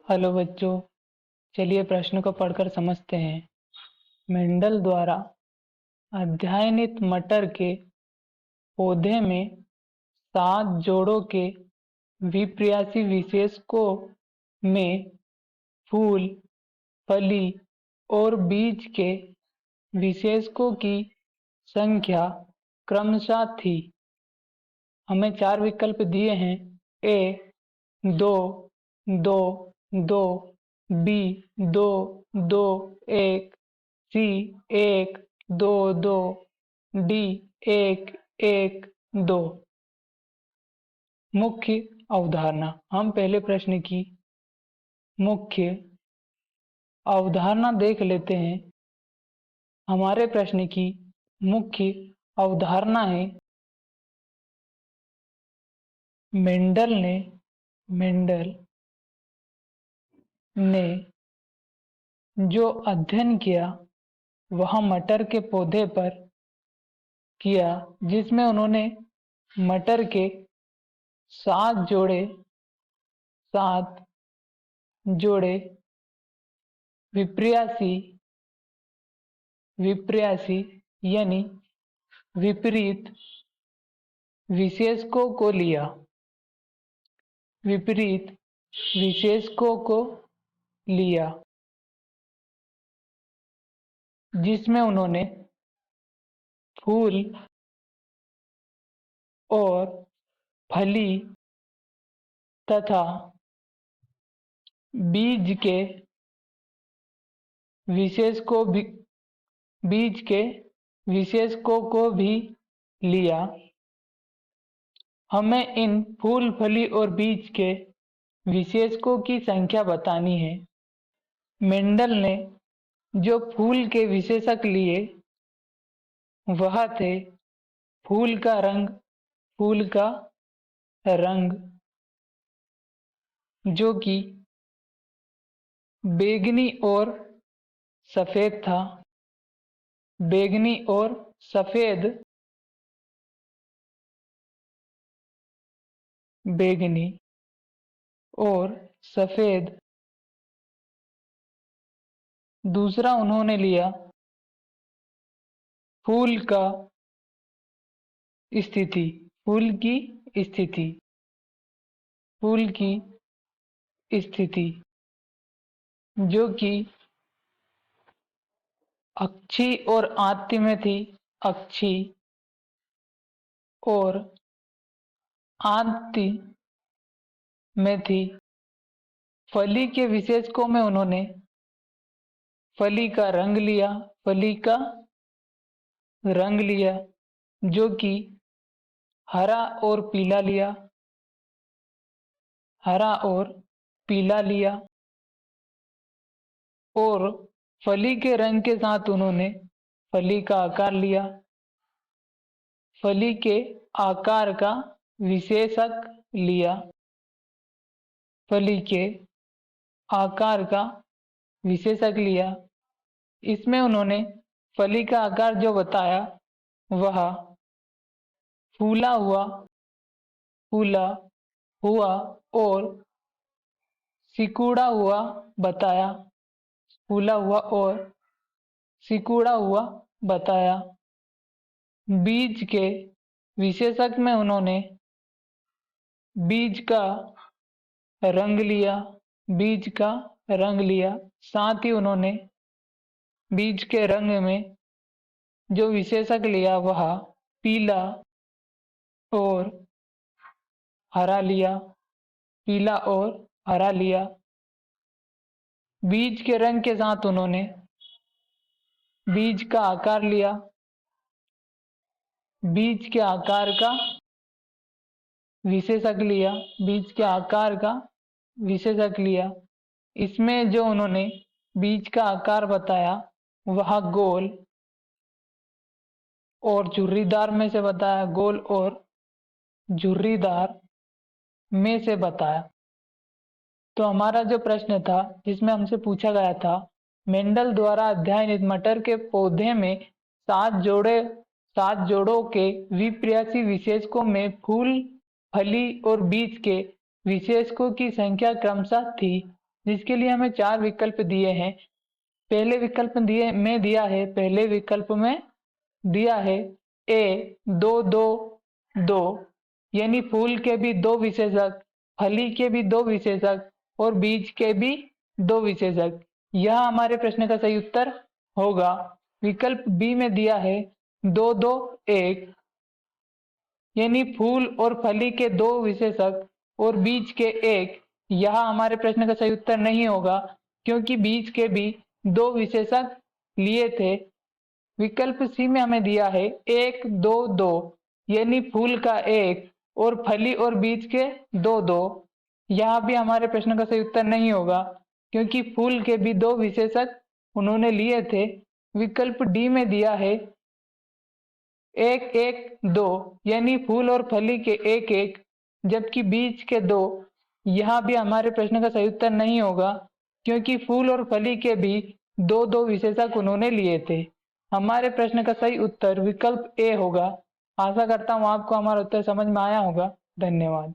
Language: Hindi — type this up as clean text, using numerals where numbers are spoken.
हेलो बच्चों, चलिए प्रश्न को पढ़कर समझते हैं। मेंडल द्वारा अध्ययनित मटर के पौधे में 7 जोड़ों के विप्रियासी विशेषकों में फूल, फली और बीज के विशेषकों की संख्या क्रमशः थी। हमें 4 विकल्प दिए हैं। ए 2, 2, 2, बी 2, 2, 1, सी 1, 2, 2, डी 1, 1, 2। मुख्य अवधारणा। हम पहले प्रश्न की मुख्य अवधारणा देख लेते हैं। हमारे प्रश्न की मुख्य अवधारणा है मेंडल ने जो अध्ययन किया वह मटर के पौधे पर किया, जिसमें उन्होंने मटर के 7 जोड़े विप्रियासी यानी विपरीत विशेषकों को लिया। विपरीत विशेषकों को लिया जिसमें उन्होंने फूल और फली तथा बीज के विशेषकों को भी लिया। हमें इन फूल, फली और बीज के विशेषकों की संख्या बतानी है। मेंडल ने जो फूल के विशेषक लिए वह थे फूल का रंग जो कि बैंगनी और सफेद था। बैंगनी और सफेद। दूसरा उन्होंने लिया फूल की स्थिति जो कि अक्षी और आत्ती में थी। अक्षी और आत्ती में थी। फली के विशेषकों में उन्होंने फली का रंग लिया जो कि हरा और पीला लिया और फली के रंग के साथ उन्होंने फली का आकार लिया। फली के आकार का विशेषक लिया। फली के आकार का विशेषक लिया। इसमें उन्होंने फली का आकार जो बताया वह फूला हुआ और सिकुड़ा हुआ बताया। फूला हुआ और सिकुड़ा हुआ बताया। बीज के विशेषक में उन्होंने बीज का रंग लिया। साथ ही उन्होंने बीज के रंग में जो विशेषक लिया वह पीला और हरा लिया। बीज के रंग के साथ उन्होंने बीज का आकार लिया। बीज के आकार का विशेषक लिया। इसमें जो उन्होंने बीज का आकार बताया वह गोल और झुर्रीदार में से बताया। गोल और झुर्रीदार में से बताया। तो हमारा जो प्रश्न था जिसमें हमसे पूछा गया था मेंडल द्वारा अध्ययनित मटर के पौधे में 7 जोड़ों के विप्रियासी विशेषकों में फूल, फली और बीज के विशेषकों की संख्या क्रमशः थी। जिसके लिए हमें 4 विकल्प दिए हैं। पहले विकल्प में दिया है, पहले विकल्प में दिया है ए 2 2 2, यानी फूल के भी 2 विशेषक, फली के भी 2 विशेषक और बीज के भी 2 विशेषक। यह हमारे प्रश्न का सही उत्तर होगा। विकल्प बी में दिया है 2 2 1, यानी फूल और फली के 2 विशेषक और बीज के 1। यह हमारे प्रश्न का सही उत्तर नहीं होगा, क्योंकि बीज के भी 2 विशेषक लिए थे। विकल्प सी में हमें दिया है 1 2 2, यानी फूल का 1 और फली और बीज के 2 2। यहाँ भी हमारे प्रश्न का सही उत्तर नहीं होगा, क्योंकि फूल के भी 2 विशेषक उन्होंने लिए थे। विकल्प डी में दिया है 1 1 2, यानी फूल और फली के 1 1, जबकि बीज के 2। यहाँ भी हमारे प्रश्न का सही उत्तर नहीं होगा, क्योंकि फूल और फली के भी 2 2 विशेषक उन्होंने लिए थे। हमारे प्रश्न का सही उत्तर विकल्प ए होगा। आशा करता हूँ आपको हमारा उत्तर समझ में आया होगा। धन्यवाद।